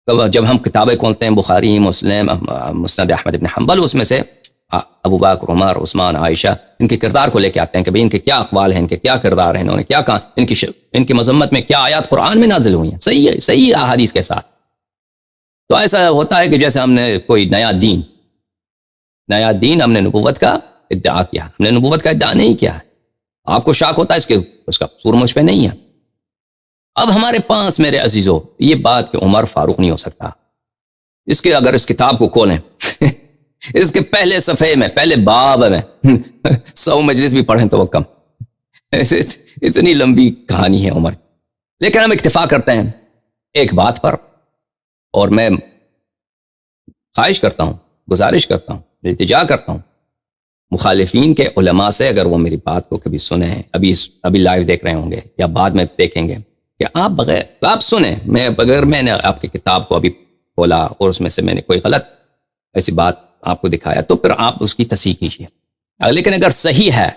جب ہم کتابیں کھولتے ہیں بخاری، مسلم، مسند احمد بن حنبل، اس میں سے ابو بکر، عمر، عثمان، عائشہ، ان کے کردار کو لے کے آتے ہیں کہ بھئی ان کے کیا اقوال ہیں، ان کے کیا کردار ہیں، انہوں نے کیا کہا، ان کی مذمت میں کیا آیات قرآن میں نازل ہوئی ہیں، صحیح ہے، صحیح احادیث کے ساتھ. تو ایسا ہوتا ہے کہ جیسے ہم نے کوئی نیا دین ہم نے نبوت کا ادعا کیا. ہم نے نبوت کا ادعا نہیں کیا ہے. آپ کو شاک ہوتا ہے اس کا قصور مجھ پہ نہیں ہے. اب ہمارے پاس میرے عزیزو یہ بات کہ عمر فاروق نہیں ہو سکتا، اگر اس کتاب کو کھولیں اس کے پہلے صفحے میں، پہلے باب میں 100 مجلس بھی پڑھیں تو وہ کم. اتنی لمبی کہانی ہے عمر. لیکن ہم اکتفا کرتے ہیں ایک بات پر، اور میں خواہش کرتا ہوں، گزارش کرتا ہوں، التجا کرتا ہوں مخالفین کے علماء سے، اگر وہ میری بات کو کبھی سنیں، ابھی لائیو دیکھ رہے ہوں گے یا بعد میں دیکھیں گے، کہ آپ سنیں. اگر میں نے آپ کی کتاب کو ابھی کھولا اور اس میں سے میں نے کوئی غلط ایسی بات آپ کو دکھایا تو پھر آپ اس کی تصحیح کیجیے. لیکن اگر صحیح ہے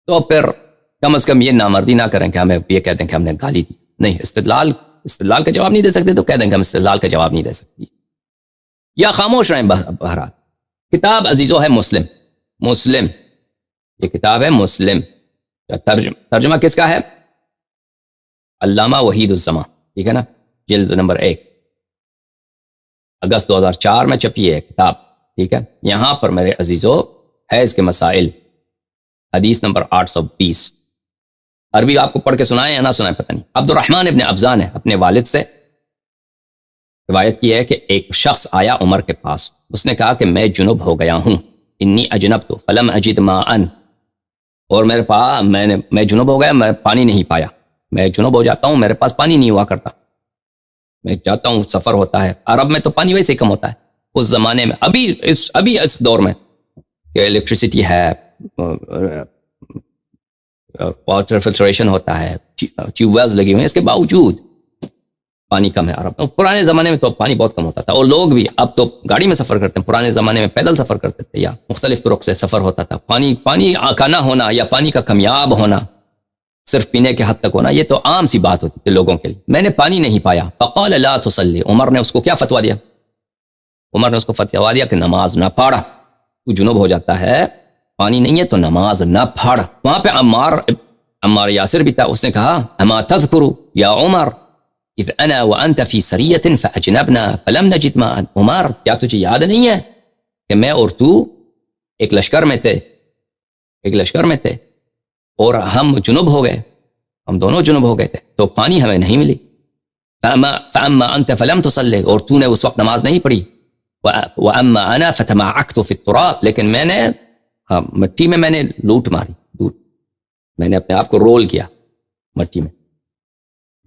تو پھر کم از کم یہ نامردی نہ کریں کہ ہمیں یہ کہہ دیں کہ ہم نے گالی دی. نہیں، استدلال کا جواب نہیں دے سکتے تو کہہ دیں کہ ہم استدلال کا جواب نہیں دے سکتے، یا خاموش رہیں. بہرحال کتاب عزیزو ہے مسلم. یہ کتاب ہے مسلم. ترجمہ کس کا ہے؟ علامہ وحید الزماں، ٹھیک ہے نا، جلد نمبر 1، اگست 2004 میں چھپی ہے کتاب، ٹھیک ہے. یہاں پر میرے عزیزو حیض کے مسائل، حدیث نمبر 820. عربی آپ کو پڑھ کے سنائیں یا نہ سنائیں پتہ نہیں. عبد الرحمن ابن ابزان ہے، اپنے والد سے روایت کی ہے کہ ایک شخص آیا عمر کے پاس، اس نے کہا کہ میں جنب ہو گیا ہوں، انی اجنبت فلم اجد ماء، اور میں جنب ہو گیا، میں پانی نہیں پایا. میں جنب ہو جاتا ہوں، میرے پاس پانی نہیں ہوا کرتا. میں جاتا ہوں، سفر ہوتا ہے، عرب میں تو پانی ویسے ہی کم ہوتا ہے اس زمانے میں. ابھی اس دور میں کہ الیکٹریسٹی ہے، واٹر فلٹریشن ہوتا ہے، ٹیوب ویلز لگی ہوئے ہیں، اس کے باوجود پانی کم ہے عرب میں. پرانے زمانے میں تو پانی بہت کم ہوتا تھا، اور لوگ بھی اب تو گاڑی میں سفر کرتے ہیں، پرانے زمانے میں پیدل سفر کرتے تھے یا مختلف طرق سے سفر ہوتا تھا. پانی کا نہ ہونا یا پانی کا کمیاب ہونا، صرف پینے کے حد تک ہونا، یہ تو عام سی بات ہوتی تھی لوگوں کے لیے. میں نے پانی نہیں پایا. فقال لا تصلی، عمر نے اس کو کیا فتویٰ دیا؟ عمر نے اس کو فتویٰ دیا کہ نماز نہ پڑھ. تو جنوب ہو جاتا ہے، پانی نہیں ہے تو نماز نہ پڑھ. وہاں پہ عمار یاسر بھی تھا. اس نے کہا اما تذکر یا عمر اذ انا وانت فی سریۃ فاجنبنا فلم نجد ماء. عمر، کیا تجھے یاد نہیں ہے کہ میں اور تو ایک لشکر میں تھے اور ہم جنوب ہو گئے، ہم دونوں جنوب ہو گئے تھے تو پانی ہمیں نہیں ملی. فاما انت فلم تصلی، اور تو نے اس وقت نماز نہیں پڑھی. واما انا فتمعكت في التراب، لیکن میں نے مٹی میں نے لوٹ ماری، میں نے اپنے آپ کو رول کیا مٹی میں.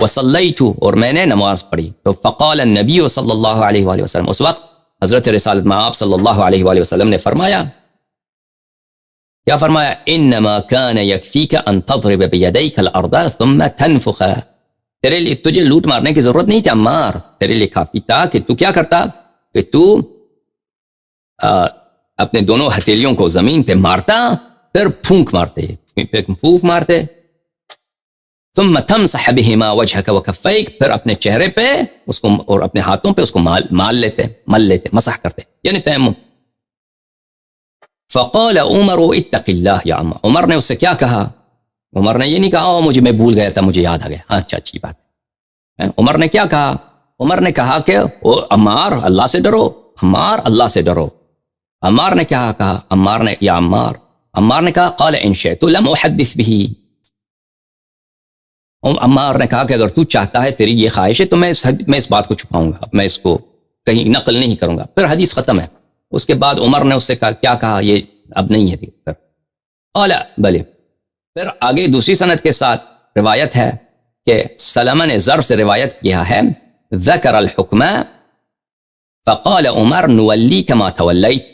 وصلیت، اور میں نے نماز پڑھی. تو فقال النبی صلی اللہ علیہ وآلہ وسلم، اس وقت حضرت رسالت مآب صلی اللہ علیہ وآلہ وسلم نے فرمایا، کیا فرمایا؟ انما كان يكفيك ان تضرب بيديك الارض ثم تنفخ. تیرے لیے تجھے لوٹ مارنے کی ضرورت نہیں تھی عمار، تیرے لیے کافی تھا کہ تو کیا کرتا، کہ تو اپنے دونوں ہتھیلیوں کو زمین پہ مارتا، پھر پھونک مارتے. ثم تمسح بهما وجهك وكفيك، پھر اپنے چہرے پہ اس کو اور اپنے ہاتھوں پہ اس کو مل لیتے، مسح کرتے، یعنی تیمم. فقال عمر اتق اللہ یا عمر. عمر نے اس سے کیا کہا؟ عمر نے یہ نہیں کہا میں بھول گیا تھا، مجھے یاد آ گیا. اچھا، اچھی بات ہے. عمر نے کیا کہا؟ عمر نے کہا کہ عمار، اللہ سے ڈرو، عمار، اللہ سے ڈرو. عمار نے کیا کہا؟ عمار نے کہا قال ان شئت لم احدث به. عمار نے کہا کہ اگر تو چاہتا ہے، تیری یہ خواہش ہے، تو میں اس بات کو چھپاؤں گا، میں اس کو کہیں نقل نہیں کروں گا. پھر حدیث ختم ہے. اس کے بعد عمر نے اس سے کہا، کیا کہا؟ یہ اب نہیں ہے. قال بلے. پھر آگے دوسری سند کے ساتھ روایت ہے کہ سلمہ نے زر سے روایت کیا ہے، ذکر الحکم فقال عمر نولیک ما تولیت.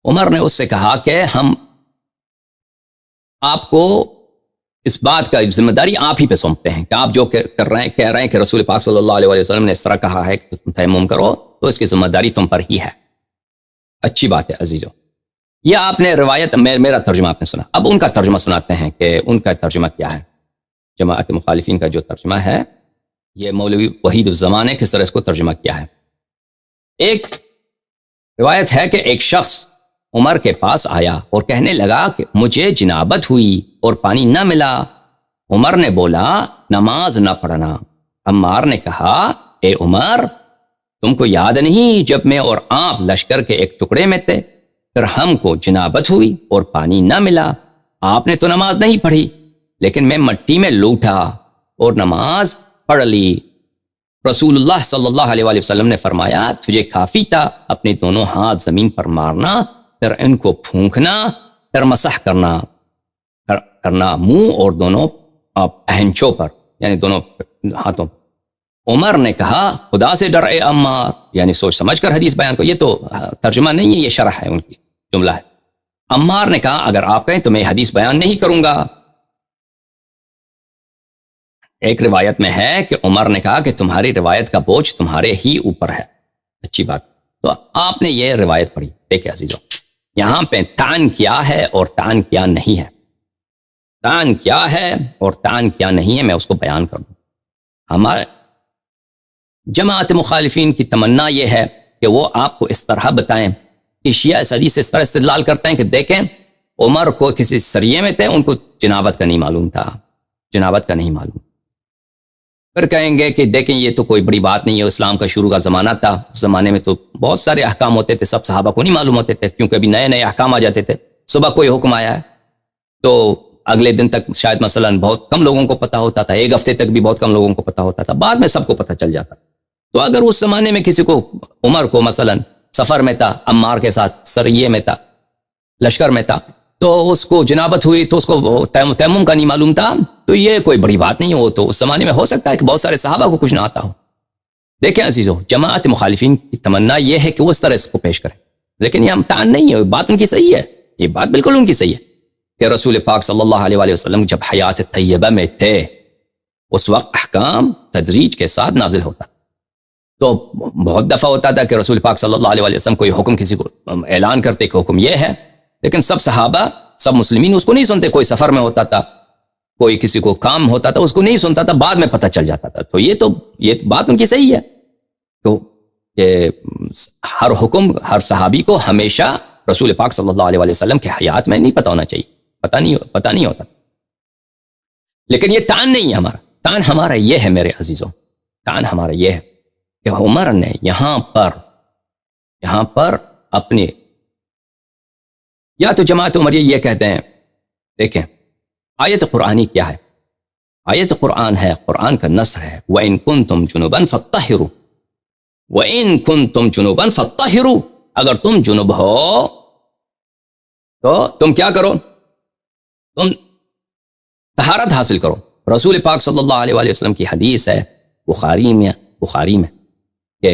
عمر نے اس سے کہا کہ ہم آپ کو اس بات کا ذمہ داری آپ ہی پہ سونپتے ہیں کہ آپ جو کہہ رہے ہیں کہ رسول پاک صلی اللہ علیہ وسلم نے اس طرح کہا ہے کہ تم تیمم کرو، تو اس کی ذمہ داری تم پر ہی ہے. اچھی بات ہے عزیزو. یہ آپ نے روایت، میرا ترجمہ آپ نے سنا. اب ان کا ترجمہ سناتے ہیں کہ ان کا ترجمہ کیا ہے. جماعت مخالفین کا جو ترجمہ ہے یہ مولوی وحید الزمان نے کس طرح اس کو ترجمہ کیا ہے. ایک روایت ہے کہ ایک شخص عمر کے پاس آیا اور کہنے لگا کہ مجھے جنابت ہوئی اور پانی نہ ملا. عمر نے بولا نماز نہ پڑھنا. عمار نے کہا اے عمر تم کو یاد نہیں جب میں اور آپ لشکر کے ایک ٹکڑے میں تھے، پھر ہم کو جنابت ہوئی اور پانی نہ ملا، آپ نے تو نماز نہیں پڑھی لیکن میں مٹی میں لوٹا اور نماز پڑھ لی. رسول اللہ صلی اللہ علیہ وآلہ وسلم نے فرمایا تجھے کافی تھا اپنے دونوں ہاتھ زمین پر مارنا، پھر ان کو پھونکنا، پھر مسح کرنا منہ اور دونوں پہنچوں پر، یعنی دونوں ہاتھوں پر. عمر نے کہا خدا سے ڈر اے عمار، یعنی سوچ سمجھ کر حدیث بیان کو. یہ تو ترجمہ نہیں ہے، یہ شرح ہے، ان کی جملہ ہے. عمار نے کہا اگر آپ کہیں تو میں حدیث بیان نہیں کروں گا. ایک روایت میں ہے کہ عمر نے کہا کہ تمہاری روایت کا بوجھ تمہارے ہی اوپر ہے. اچھی بات. تو آپ نے یہ روایت پڑھی. دیکھیں عزیزو، یہاں پہ تعن کیا ہے اور تعن کیا نہیں ہے. تعن کیا ہے اور تعن کیا نہیں ہے میں اس کو بیان کر دوں. ہمارے جماعت مخالفین کی تمنا یہ ہے کہ وہ آپ کو اس طرح بتائیں کہ شیعہ اس حدیث سے اس طرح استدلال کرتے ہیں کہ دیکھیں عمر کو کسی سریے میں تھے، ان کو جنابت کا نہیں معلوم تھا، جنابت کا نہیں معلوم. پھر کہیں گے کہ دیکھیں یہ تو کوئی بڑی بات نہیں ہے، اسلام کا شروع کا زمانہ تھا، اس زمانے میں تو بہت سارے احکام ہوتے تھے، سب صحابہ کو نہیں معلوم ہوتے تھے کیونکہ ابھی نئے نئے احکام آ جاتے تھے. صبح کوئی حکم آیا ہے تو اگلے دن تک شاید مثلا بہت کم لوگوں کو پتہ ہوتا تھا، ایک ہفتے تک بھی بہت کم لوگوں کو پتہ ہوتا تھا، بعد میں سب کو پتہ چل جاتا. تو اگر اس زمانے میں کسی کو عمر کو مثلا سفر میں تھا، عمار کے ساتھ سریے میں تھا، لشکر میں تھا، تو اس کو جنابت ہوئی تو اس کو تیمم کا نہیں معلوم تھا، تو یہ کوئی بڑی بات نہیں ہو. تو اس زمانے میں ہو سکتا ہے کہ بہت سارے صحابہ کو کچھ نہ آتا ہو. دیکھیں عزیزو، جماعت مخالفین کی تمنا یہ ہے کہ وہ اس طرح اس کو پیش کریں، لیکن یہ امتحان نہیں ہے، بات ان کی صحیح ہے، یہ بات بالکل ان کی صحیح ہے کہ رسول پاک صلی اللہ علیہ وآلہ وسلم جب حیات طیبہ میں تھے اس وقت احکام تدریج کے ساتھ نازل ہوتا. تو بہت دفعہ ہوتا تھا کہ رسول پاک صلی اللہ علیہ وآلہ وسلم کوئی حکم کسی کو اعلان کرتے کہ حکم یہ ہے، لیکن سب صحابہ سب مسلمین اس کو نہیں سنتے. کوئی سفر میں ہوتا تھا، کوئی کسی کو کام ہوتا تھا، اس کو نہیں سنتا تھا، بعد میں پتہ چل جاتا تھا. تو یہ بات ان کی صحیح ہے. تو کہ ہر حکم ہر صحابی کو ہمیشہ رسول پاک صلی اللہ علیہ وآلہ وسلم کے حیات میں نہیں پتہ ہونا چاہیے، پتہ نہیں ہوتا. لیکن یہ تعان نہیں ہے ہمارا. تعان ہمارا یہ ہے میرے عزیزوں، تعان ہمارا یہ ہے کہ عمر نے یہاں پر اپنے، یا تو جماعت عمریہ یہ کہتے ہیں دیکھیں آیت قرآنی کیا ہے. آیت قرآن ہے، قرآن کا نص ہے، وَإِن كُنتُمْ جُنُبًا فَطَّهِرُوا، وَإِن كُنتُمْ جُنُبًا فَطَّهِرُوا، اگر تم جنوب ہو تو تم کیا کرو، تم طہارت حاصل کرو. رسول پاک صلی اللہ علیہ وآلہ وسلم کی حدیث ہے بخاری میں کہ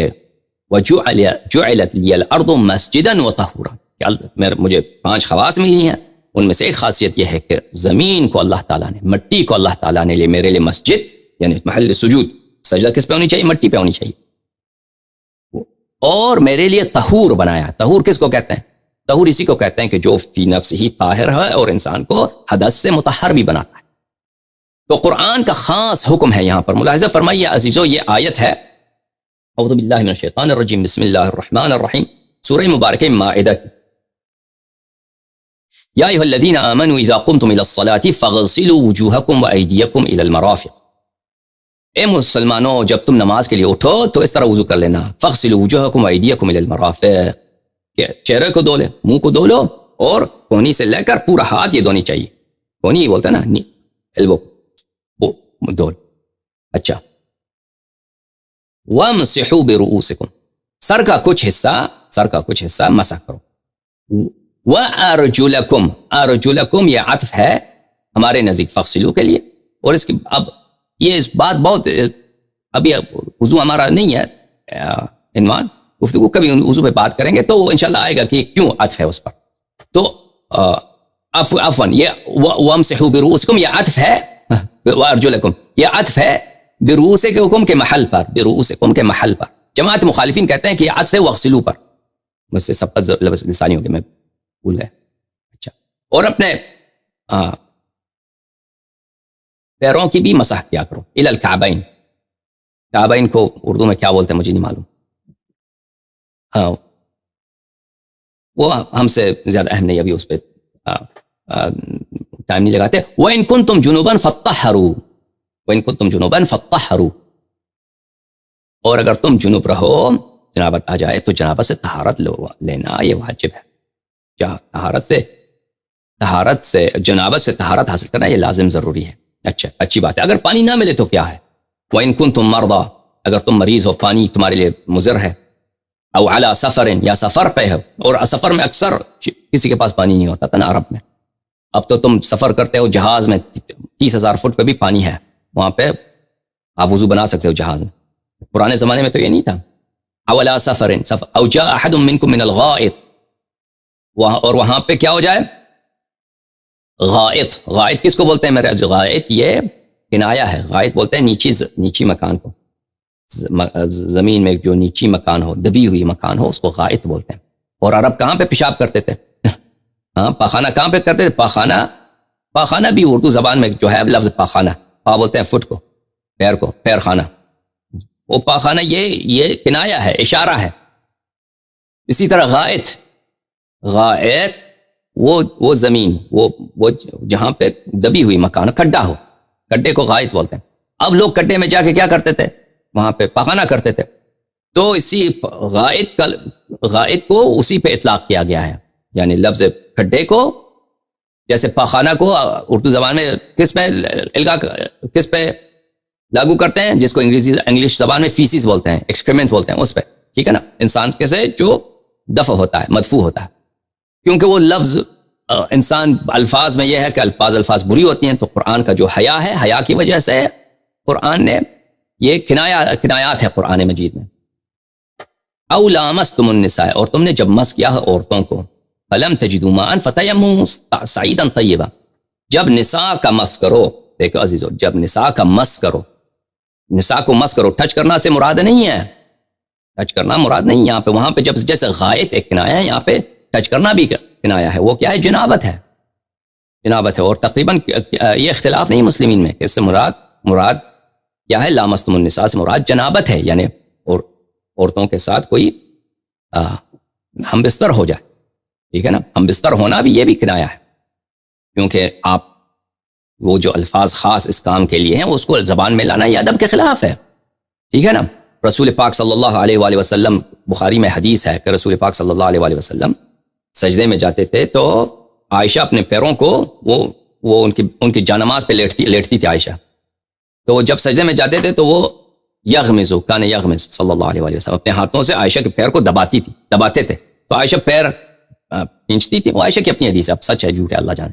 وَجُعِلَتْ لِيَ الْأَرْضُ مَسْجِدًا وَطَهُورًا، مجھے 5 خواص ملی ہیں، ان میں سے ایک خاصیت یہ ہے کہ زمین کو اللہ تعالیٰ نے، مٹی کو اللہ تعالیٰ نے میرے لیے مسجد یعنی محل سجود، سجدہ کس پہ ہونی چاہیے؟ مٹی پہ ہونی چاہیے، اور میرے لیے طہور بنایا. طہور کس کو کہتے ہیں؟ طہور اسی کو کہتے ہیں کہ جو فی نفس ہی طاہر ہے اور انسان کو حدث سے مطہر بھی بناتا ہے. تو قرآن کا خاص حکم ہے یہاں پر. ملاحظہ فرمائیے عزیزو، یہ آیت ہے اعوذ باللہ من الشیطان الرجیم، بسم اللہ الرحمن الرحیم، سورہ مبارکہ مائدہ کی. یا ایھا الذین آمنوا اذا قمتم الى الصلاة فاغسلوا وجوہکم وایدیکم الى المرافق. اے مسلمانوں جب تم نماز کے لیے اٹھو تو اس طرح وضو کر لینا، فاغسلوا وجوہکم وایدیکم الى المرافق، کہ چہرے کو دھو لے، منہ کو دھو لو، اور کونی سے لے کر پورا ہاتھ یہ دھونی چاہیے. کونی یہ بولتا ہے نا، ایلبو دھو. اچھا، وَامْسِحُوا بِرُؤُوسِكُمْ، سر کا کچھ حصہ مسح کرو. وَأَرْجُلَكُمْ، ارجلکم یہ عطف ہے ہمارے نزدیک فَغْسِلُوا کے لیے. اور اس کی اب یہ اس بات بہت، ابھی وضو ہمارا نہیں ہے عنوان، گفتگو کبھی وضو پہ بات کریں گے تو انشاءاللہ آئے گا کہ کیوں عطف ہے اس پر. تو عفواً یہ وَامْسِحُوا بِرُؤُوسِكُمْ یہ عطف ہے، وَأَرْجُلَكُمْ یہ عطف ہے برؤوسکم کے محل پر، برؤوسکم کے محل پر. جماعت مخالفین کہتے ہیں کہ یہ عطف ہے وَغْسِلُوا پر. مجھ سے سبقت لسانی ہو گیا، میں بھول گیا. اچھا، اور اپنے پیروں کی بھی مسح کیا کرو. الی الکعبین، کعبین کو اردو میں کیا بولتے ہیں مجھے نہیں معلوم. ہاں وہ ہم سے زیادہ اہم نہیں، ابھی اس پہ ٹائم نہیں لگاتے. وَإِن كُنتُمْ جُنُوبًا فَاطَّهَّرُوا، وَإِن كُنتُمْ جُنُوبًا فَاطَّهَّرُوا، اور اگر تم جنوب رہو، جنابت آ جائے تو جنابت سے طہارت لینا یہ واجب ہے. طہارت سے جنابت سے طہارت حاصل کرنا یہ لازم ضروری ہے. اچھا اچھی بات ہے. اگر پانی نہ ملے تو کیا ہے؟ وَإِن كُنتُم مَرْضَىٰ، اگر تم مریض ہو، پانی تمہارے لیے مضر ہے. او علی سفر، یا سفر پہ ہو، اور سفر میں اکثر کسی کے پاس پانی نہیں ہوتا تھا نا عرب میں. اب تو تم سفر کرتے ہو جہاز میں 30,000 فٹ پہ بھی پانی ہے، وہاں پہ آپ وضو بنا سکتے ہو جہاز میں. پرانے زمانے میں تو یہ نہیں تھا. او علی سفر او جاء احد منکم من الغائط، اور وہاں پہ کیا ہو جائے؟ غائط. غائط کس کو بولتے ہیں میرے؟ غائط یہ کنایا ہے. غائط بولتے ہیں نیچی مکان کو، زمین میں جو نیچی مکان ہو، دبی ہوئی مکان ہو، اس کو غائط بولتے ہیں. اور عرب کہاں پہ پیشاب کرتے تھے؟ ہاں پاخانہ کہاں پہ کرتے تھے؟ پاخانہ بھی اردو زبان میں جو ہے لفظ پاخانہ، پا بولتے ہیں فٹ کو، پیر کو، پیر خانہ. وہ پاخانہ یہ کنایا ہے، اشارہ ہے. اسی طرح غائط وہ زمین، وہ جہاں پہ دبی ہوئی مکان، کھڈا ہو، کھڈے کو غائط بولتے ہیں. اب لوگ کھڈے میں جا کے کیا کرتے تھے؟ وہاں پہ پاخانہ کرتے تھے. تو اسی غائط کو اسی پہ اطلاق کیا گیا ہے. یعنی لفظ کھڈے کو، جیسے پاخانہ کو اردو زبان میں کس پہ لاگو کرتے ہیں؟ جس کو انگلش زبان میں فیسیز بولتے ہیں، ایکسکریمنٹ بولتے ہیں، اس پہ. ٹھیک ہے نا؟ انسان کے سے جو دفع ہوتا ہے، مدفوع ہوتا ہے. کیونکہ وہ لفظ انسان الفاظ میں یہ ہے کہ الفاظ بری ہوتی ہیں. تو قرآن کا جو حیا ہے، حیا کی وجہ سے قرآن نے یہ کنایات ہے قرآن مجید میں. او لامستم النساء، اور تم نے جب مس کیا ہے عورتوں کو، فلم تجدوا ماء فتیمموا صعیدا طیبا، جب نساء کا مس کرو. دیکھو عزیزو، جب نساء کا مس کرو، نساء کو مس کرو، ٹچ کرنا سے مراد نہیں ہے، ٹچ کرنا مراد نہیں یہاں پہ. وہاں پہ جب جیسے غائط ایک کنایا ہے، یہاں پہ ٹچ کرنا بھی کنایا ہے. وہ کیا ہے؟ جنابت ہے. اور تقریباً یہ اختلاف نہیں مسلمین میں کہ اس سے مراد کیا ہے. لامستم النساء سے مراد جنابت ہے، یعنی اور عورتوں کے ساتھ کوئی ہم بستر ہو جائے. ٹھیک ہے نا؟ ہم بستر ہونا بھی یہ بھی کنایا ہے، کیونکہ آپ وہ جو الفاظ خاص اس کام کے لیے ہیں اس کو زبان میں لانا یہ ادب کے خلاف ہے. ٹھیک ہے نا؟ رسول پاک صلی اللہ علیہ وآلہ وسلم، بخاری میں حدیث ہے کہ رسول پاک صلی اللہ علیہ وآلہ وسلم سجدے میں جاتے تھے تو عائشہ اپنے پیروں کو وہ ان کی جانماز پہ لیٹتی تھی عائشہ. تو وہ جب سجدے میں جاتے تھے تو وہ کان یغمز صلی اللہ علیہ وآلہ وسلم اپنے ہاتھوں سے عائشہ کے پیر کو دباتے تھے. تو عائشہ پیر پینچتی تھی. وہ عائشہ کی اپنی حدیث ہے، اب سچ ہے جھوٹ ہے اللہ جانے.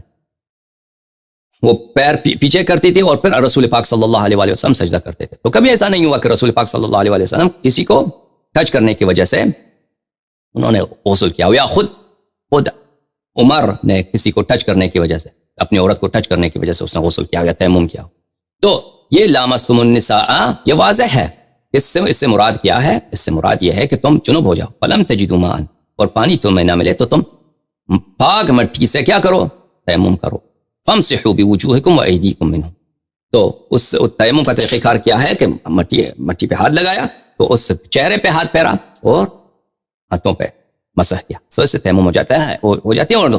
وہ پیر پیچھے کرتی تھی اور پھر رسول پاک صلی اللہ علیہ وآلہ وسلم سجدہ کرتے تھے. تو کبھی ایسا نہیں ہوا کہ رسول پاک صلی اللہ علیہ وآلہ وسلم کسی کو ٹچ کرنے کی وجہ سے انہوں نے غسل کیا، یا خود عمر نے کسی کو ٹچ کرنے کی وجہ سے، اپنی عورت کو ٹچ کرنے کی وجہ سے اس نے غسل کیا، یا تیمم کیا. تو یہ لامستم النساء یہ واضح ہے. اس سے مراد کیا ہے؟ اس سے مراد یہ ہے کہ تم جنب ہو جاؤ. فلم تجدوا ماء، اور پانی تمہیں نہ ملے تو تم پاک مٹی سے کیا کرو؟ تیمم کرو. فامسحوا بوجوہکم وایدیکم منہ، تو اس تیمم کا طریقہ کار کیا ہے کہ مٹی پہ ہاتھ لگایا تو اس چہرے پہ ہاتھ پھیرا اور ہاتھوں پہ مسح کیا، سو اس سے تیمم ہو جاتا ہے، ہو جاتی ہے، اور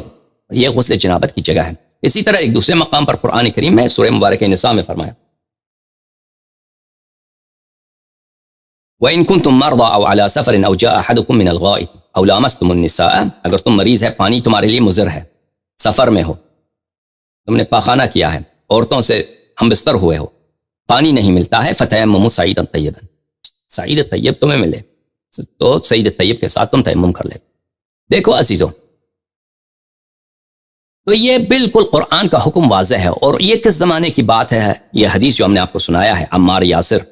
یہ غسل جنابت کی جگہ ہے. اسی طرح ایک دوسرے مقام پر قرآن کریم میں سورہ مبارکہ نساء میں فرمایا وَإِن كُنتُم مَرْضَىٰ أَوْ عَلَىٰ سَفَرٍ أَوْ جَاءَ أَحَدُكُم مِّنَ الْغَائِطِ أَوْ لَامَسْتُمُ النِّسَاءَ، اگر تم مریض ہے، پانی تمہارے لیے مضر ہے، سفر میں ہو، تم نے پاخانہ کیا ہے، عورتوں سے ہم بستر ہوئے ہو، پانی نہیں ملتا ہے، فَتَيَمَّمُوا صَعِيدًا طَيِّبًا، سعید طیب تمہیں ملے تو سعید طیب کے ساتھ تم تیمم کر لے. دیکھو عزیزو، تو یہ بالکل قرآن کا حکم واضح ہے. اور یہ کس زمانے کی بات ہے؟ یہ حدیث جو ہم نے آپ کو سنایا ہے، عمار یاسر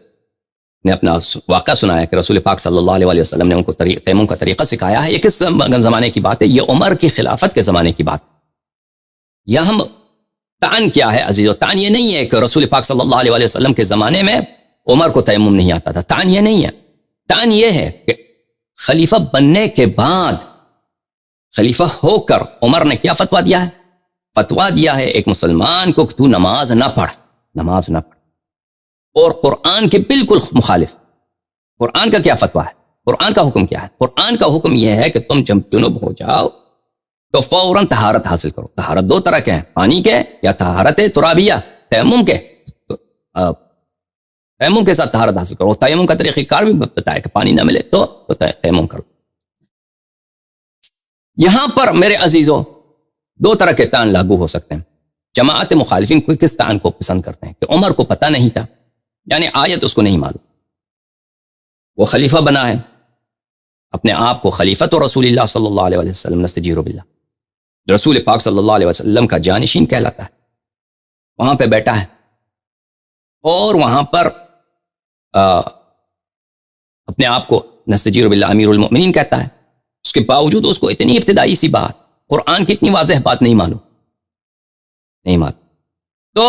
نے اپنا واقعہ سنایا کہ رسول پاک صلی اللہ علیہ وسلم نے ان کو تیمم کا طریقہ سکھایا ہے. یہ کس زمانے کی بات ہے؟ یہ عمر کی خلافت کے زمانے کی بات. یہ ہم تعن کیا ہے عزیزو؟ تعن یہ نہیں ہے کہ رسول پاک صلی اللہ علیہ وسلم کے زمانے میں عمر کو تیمم نہیں آتا تھا. تعن یہ نہیں ہے. تعن یہ ہے کہ خلیفہ بننے کے بعد، خلیفہ ہو کر عمر نے کیا فتویٰ دیا ہے؟ فتویٰ دیا ہے ایک مسلمان کو کہ تو نماز نہ پڑھ، نماز نہ پڑھ، اور قرآن کے بالکل مخالف۔ قرآن کا کیا فتویٰ ہے؟ قرآن کا حکم کیا ہے؟ قرآن کا حکم یہ ہے کہ تم جب جنب ہو جاؤ تو فوراً طہارت حاصل کرو۔ طہارت دو طرح کے ہیں، پانی کے یا طہارت ترابیہ، تیمم کے۔ تیمم کے ساتھ طہارت حاصل کرو۔ تیمم کا طریقہ کار بھی بتایا کہ پانی نہ ملے تو تیمم کرو۔ یہاں پر میرے عزیزوں دو طرح کے تعین لاگو ہو سکتے ہیں۔ جماعت مخالفین کو کس تعین کو پسند کرتے ہیں کہ عمر کو پتہ نہیں تھا، یعنی آیت اس کو نہیں معلوم، وہ خلیفہ بنا ہے، اپنے آپ کو خلیفۃ رسول اللہ صلی اللہ علیہ وسلم نستجیر باللہ، رسول پاک صلی اللہ علیہ وسلم کا جانشین کہلاتا ہے، وہاں پہ بیٹھا ہے اور وہاں پر اپنے آپ کو نستجیر باللہ امیر المؤمنین کہتا ہے۔ اس کے باوجود اس کو اتنی ابتدائی سی بات، قرآن کی اتنی واضح بات نہیں معلوم۔ تو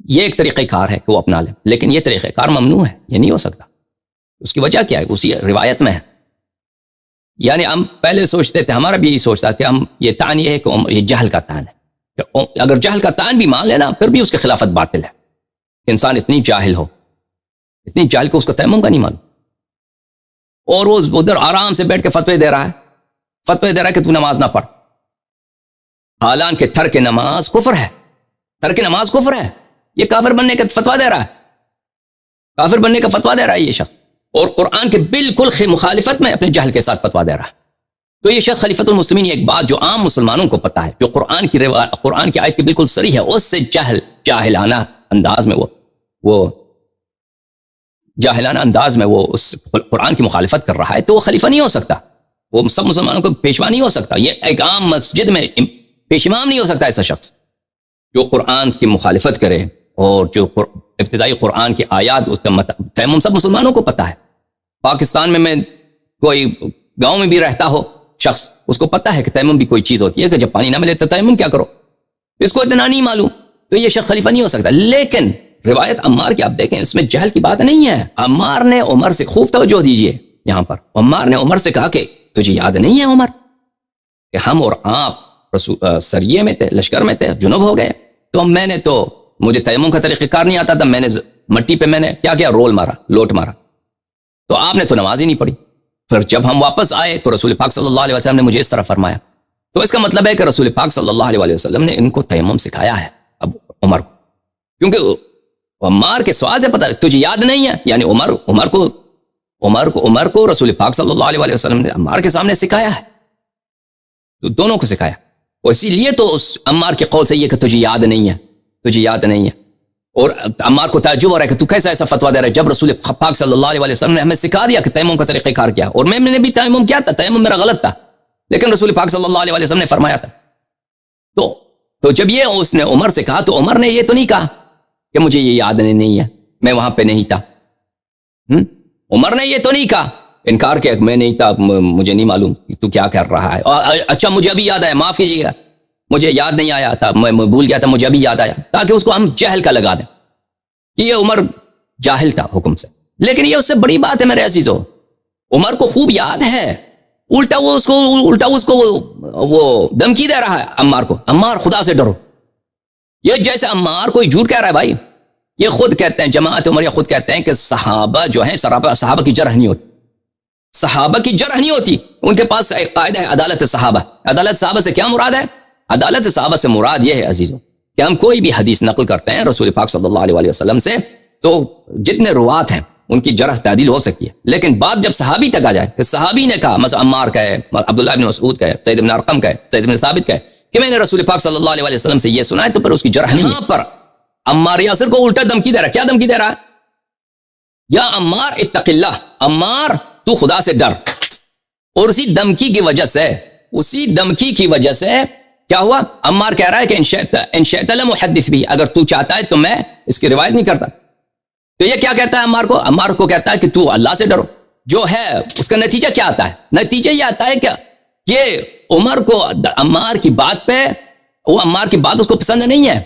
یہ ایک طریقہ کار ہے کہ وہ اپنا لے، لیکن یہ طریقہ کار ممنوع ہے، یہ نہیں ہو سکتا۔ اس کی وجہ کیا ہے؟ اسی روایت میں ہے۔ یعنی ہم پہلے سوچتے تھے، ہمارا بھی یہی سوچتا کہ ہم یہ تعین یہ ہے کہ یہ جہل کا تعین ہے، کہ اگر جہل کا تعین بھی مان لینا پھر بھی اس کے خلافت باطل ہے۔ انسان اتنی جاہل ہو، اتنی جاہل کو اس کا تیمم کا نہیں معلوم، اور وہ ادھر آرام سے بیٹھ کے فتوے دے رہا ہے کہ تو نماز نہ پڑھ، حالانکہ ترک نماز کفر ہے، ترک نماز کفر ہے۔ یہ کافر بننے کا فتویٰ دے رہا ہے، کافر بننے کا فتویٰ دے رہا ہے یہ شخص، اور قرآن کے بالکل مخالفت میں اپنے جہل کے ساتھ فتویٰ دے رہا ہے۔ تو یہ شخص خلیفۃ المسلمین، ایک بات جو عام مسلمانوں کو پتہ ہے، جو قرآن کی آیت کی بالکل صریح ہے، اس سے جاہلانہ انداز میں وہ جاہلانہ انداز میں وہ اس قرآن کی مخالفت کر رہا ہے، تو وہ خلیفہ نہیں ہو سکتا، وہ سب مسلمانوں کو پیشوا نہیں ہو سکتا، یہ ایک عام مسجد میں پیش امام نہیں ہو سکتا ایسا شخص جو قرآن کی مخالفت کرے، اور جو ابتدائی قرآن کی آیات، اس کا تیمم سب مسلمانوں کو پتہ ہے۔ پاکستان میں کوئی گاؤں میں بھی رہتا ہو شخص، اس کو پتہ ہے کہ تیمم بھی کوئی چیز ہوتی ہے، کہ جب پانی نہ ملے تو تیمم کیا کرو، اس کو اتنا نہیں معلوم، تو یہ شخص خلیفہ نہیں ہو سکتا۔ لیکن روایت عمار کی آپ دیکھیں، اس میں جہل کی بات نہیں ہے۔ عمار نے عمر سے خوب توجہ دیجئے، یہاں پر عمار نے عمر سے کہا کہ تجھے یاد نہیں ہے عمر کہ ہم اور آپ سریے میں تھے، لشکر میں تھے، جنوب ہو گئے، تو میں نے تو مجھے تیمم کا طریقہ کار نہیں آتا تھا، میں نے مٹی پہ میں نے کیا رول مارا، لوٹ مارا، تو آپ نے تو نماز ہی نہیں پڑھی۔ پھر جب ہم واپس آئے تو رسول پاک صلی اللہ علیہ وسلم نے مجھے اس طرح فرمایا، تو اس کا مطلب ہے کہ رسول پاک صلی اللہ علیہ وسلم نے ان کو تیمم سکھایا ہے اب عمر کو، کیونکہ عمار کے سوال سے پتہ تجھے یاد نہیں ہے، یعنی عمر کو رسول پاک صلی اللہ علیہ وسلم نے عمار کے سامنے سکھایا ہے، تو دونوں کو سکھایا، اور اسی لیے تو اس عمار کے قول سے یہ کہ تجھے یاد نہیں ہے، اور عمار کو تعجب ہو رہا ہے کہ تو کیسا ایسا فتویٰ دے رہا ہے، جب رسول پاک صلی اللہ علیہ وسلم نے ہمیں سکھا دیا کہ تیمم کا طریقہ کار کیا، اور میں نے بھی تیمم کیا تھا، تیمم میرا غلط تھا، لیکن رسول پاک صلی اللہ علیہ وسلم نے فرمایا تھا۔ تو جب یہ اس نے عمر سے کہا، تو عمر نے یہ تو نہیں کہا کہ مجھے یہ یاد نہیں ہے، میں وہاں پہ نہیں تھا۔ عمر نے یہ تو نہیں کہا، انکار کیا، میں نہیں تھا، مجھے نہیں معلوم تو کیا کر رہا ہے، اچھا مجھے ابھی یاد آیا، معاف کیجیے گا، مجھے یاد نہیں آیا تھا، میں بھول گیا تھا، مجھے ابھی یاد آیا، تاکہ اس کو ہم جہل کا لگا دیں کہ یہ عمر جاہل تھا حکم سے۔ لیکن یہ اس سے بڑی بات ہے میرے عزیزو، عمر کو خوب یاد ہے، الٹا اس کو وہ دھمکی دے رہا ہے عمار کو، عمار خدا سے ڈرو۔ یہ جیسے عمار کوئی جھوٹ کہہ رہا ہے بھائی، یہ خود کہتے ہیں، جماعت عمر یہ خود کہتے ہیں کہ صحابہ جو ہیں، صحابہ کی جرح نہیں ہوتی، صحابہ کی جرح نہیں ہوتی، ان کے پاس ایک قاعدہ ہے عدالت صحابہ۔ عدالت صحابہ سے کیا مراد ہے؟ عدالت صحابہ سے مراد یہ ہے عزیزو کہ ہم کوئی بھی حدیث نقل کرتے ہیں رسول پاک صلی اللہ علیہ وسلم سے، تو جتنے روات ہیں ان کی جرح تعدیل ہو سکتی ہے، لیکن بات جب صحابی تک آ جائے کہ صحابی نے کہا، مثلا عمار کا ہے، عبداللہ بن مسعود کا ہے، زید بن ارقم کا ہے، زید بن ثابت کا ہے، کہ میں نے رسول پاک صلی اللہ علیہ وسلم سے یہ سنا ہے، تو پھر اس کی جرح نہیں ہے۔ یہاں پر عمار یاسر کو الٹا دھمکی دے رہا ہے، کیا دھمکی دے رہا ہے؟ یا عمار اتق اللہ، عمار تو خدا سے ڈر۔ اور اسی دھمکی کی وجہ سے کیا ہوا؟ عمار کہہ رہا ہے کہ ان شئت لمحدث بھی، اگر تو چاہتا ہے تو میں اس کی روایت نہیں کرتا۔ تو یہ کیا کہتا ہے عمار کو کہتا ہے کہ تو اللہ سے ڈرو، جو ہے اس کا نتیجہ کیا آتا ہے؟ نتیجہ یہ آتا ہے کہ یہ عمر کو عمار کی بات پہ، وہ عمار کی بات اس کو پسند نہیں ہے،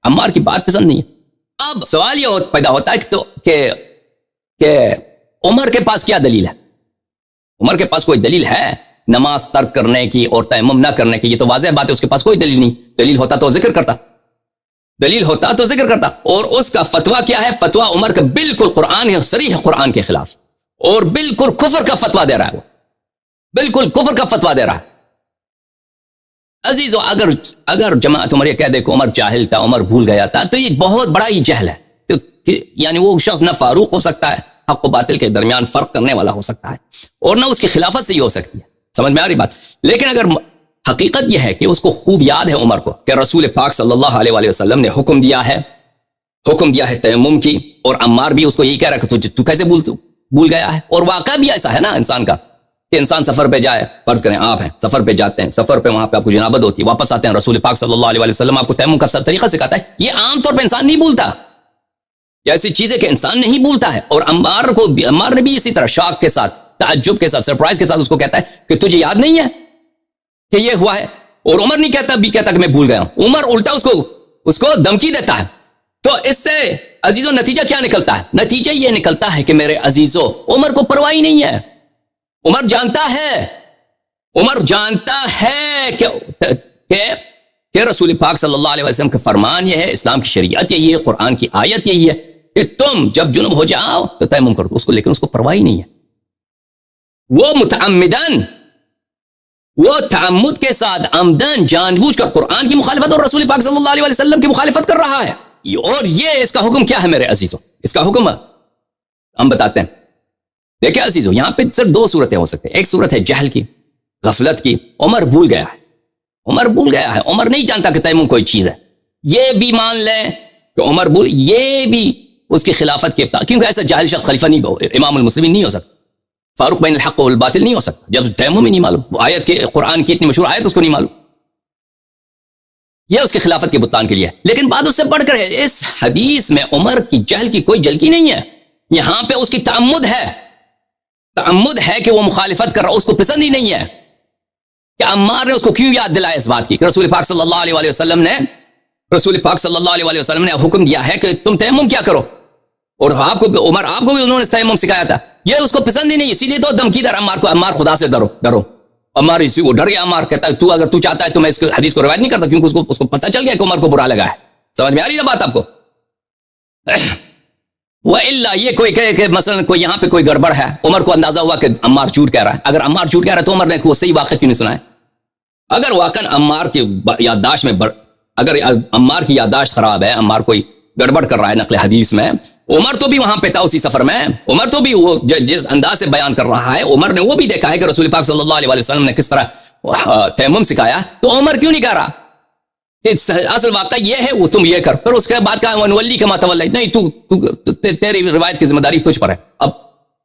عمار کی بات پسند نہیں ہے۔ اب سوال یہ پیدا ہوتا ہے کہ عمر کے پاس کیا دلیل ہے؟ عمر کے پاس کوئی دلیل ہے نماز ترک کرنے کی اور تیمم نہ کرنے کی؟ یہ تو واضح بات ہے، اس کے پاس کوئی دلیل نہیں، دلیل ہوتا تو ذکر کرتا۔ دلیل ہوتا تو ذکر کرتا. اور اس کا فتویٰ کیا ہے؟ فتویٰ عمر کا بالکل قرآن صریح قرآن کے خلاف، اور بالکل کفر کا فتویٰ دے رہا ہے، وہ بالکل کفر کا فتویٰ دے رہا ہے. عزیزو، اگر جماعت عمریہ کہہ دے کہ عمر جاہل تھا، عمر بھول گیا تھا، تو یہ بہت بڑا ہی جہل ہے. یعنی وہ شخص نہ فاروق ہو سکتا ہے، حق و باطل کے درمیان فرق کرنے والا ہو سکتا ہے، اور نہ اس کی خلافت سے ہی ہو سکتی ہے. سمجھ میں آ رہی بات؟ لیکن اگر حقیقت یہ ہے کہ اس کو خوب یاد ہے عمر کو کہ رسول پاک صلی اللہ علیہ وآلہ وسلم نے حکم دیا ہے تیمم کی، اور عمار بھی اس کو یہی کہہ رہا ہے کہ تو کیسے بھول گیا ہے. اور واقعہ بھی ایسا ہے نا انسان کا، کہ انسان سفر پہ جائے، فرض کریں آپ ہیں سفر پہ جاتے ہیں، سفر پہ وہاں پہ آپ کو جنابت ہوتی ہے، واپس آتے ہیں، رسول پاک صلی اللہ علیہ وآلہ وسلم آپ کو تیمم کا طریقہ سکھاتا ہے. یہ عام طور پہ انسان نہیں بھولتا، یہ ایسی چیز ہے کہ انسان نہیں بھولتا ہے. اور عمار نے بھی اسی طرح شاک کے ساتھ، تعجب کے ساتھ، سرپرائز کے ساتھ اس کو کہتا ہے کہ تجھے یاد نہیں ہے کہ یہ ہوا ہے. اور عمر نہیں کہتا کہ میں بھول گیا ہوں، عمر الٹا اس کو دھمکی دیتا ہے. تو اس سے عزیزو نتیجہ کیا نکلتا ہے؟ نتیجہ یہ نکلتا ہے کہ میرے عزیزو عمر کو پرواہ نہیں ہے. عمر جانتا ہے کہ رسول پاک صلی اللہ علیہ وسلم کا فرمان یہ ہے، اسلام کی شریعت یہی ہے، قرآن کی آیت یہی ہے کہ تم جب جنب ہو جاؤ تو تیمم کر دو. اس کو لیکن اس کو پرواہ نہیں ہے. وہ تعمد کے ساتھ عمدن جان بوجھ کر قرآن کی مخالفت اور رسول پاک صلی اللہ علیہ وسلم کی مخالفت کر رہا ہے. اور یہ اس کا حکم کیا ہے میرے عزیزو؟ اس کا حکم ہم بتاتے ہیں. دیکھیں عزیزو، یہاں پہ صرف دو صورتیں ہو سکتے ہیں. ایک صورت ہے جہل کی، غفلت کی. عمر بھول گیا ہے، عمر نہیں جانتا کہ تیمم کوئی چیز ہے. یہ بھی مان لیں کہ عمر یہ بھی اس کی خلافت کے ابتدا، کیونکہ ایسا جاہل شخص خلیفہ نہیں، امام المسلمین نہیں ہو سکتا، فاروق بین الحق والباطل نہیں ہو سکتا جب تیمم ہی نہیں معلوم، آیت کے قرآن کی اتنی مشہور آیت اس کو نہیں معلوم. یہ اس کی خلافت کے بطلان کے لیے. لیکن بات اس سے بڑھ کر ہے، اس حدیث میں عمر کی جہل کی کوئی جھلکی نہیں ہے. یہاں پہ اس کی تعمد ہے کہ وہ مخالفت کر رہا، اس کو پسند ہی نہیں ہے. کہ عمار نے اس کو کیوں یاد دلایا اس بات کی کہ رسول پاک صلی اللہ علیہ وسلم نے حکم دیا ہے کہ تم تیمم کیا کرو، اور آپ کو بھی انہوں نے تیمم سکھایا تھا. یہ اس کو پسند ہی نہیں، اسی لیے تو دھمکی دار عمار کو، عمار خدا سے ڈرو. عمار اسی کو ڈر گیا. عمار کہتا ہے اگر تو چاہتا ہے تو میں اس حدیث کو روایت نہیں کرتا، کیونکہ اس کو پتہ چل گیا کہ عمر کو برا لگا ہے. سمجھ میں آ رہی نا بات آپ کو؟ وَإِلَّا یہ کوئی کہے کہ مثلا کوئی یہاں پہ کوئی گڑبڑ ہے، عمر کو اندازہ ہوا کہ عمار جھوٹ کہہ رہا ہے. اگر عمار جھوٹ کہہ رہا ہے تو عمر نے وہ صحیح واقعہ کیوں نہیں سنایا؟ اگر واقعا عمار کی یادداشت میں اگر عمار کی یادداشت خراب ہے، عمار کوئی گڑبڑ کر رہا ہے نقل حدیث میں، عمر تو بھی وہاں پہ تھا اسی سفر میں، عمر تو بھی وہ جس انداز سے بیان کر رہا ہے، عمر نے وہ بھی دیکھا ہے کہ رسول پاک صلی اللہ علیہ وسلم نے کس طرح تیمم سکھایا. تو عمر کیوں نہیں کہہ رہا کہ اصل واقعہ یہ ہے، وہ تم یہ کر. پھر اس کے بعد کہا ونولی کما تولیت، نہیں تیری روایت کی ذمہ داری تجھ پر ہے اب،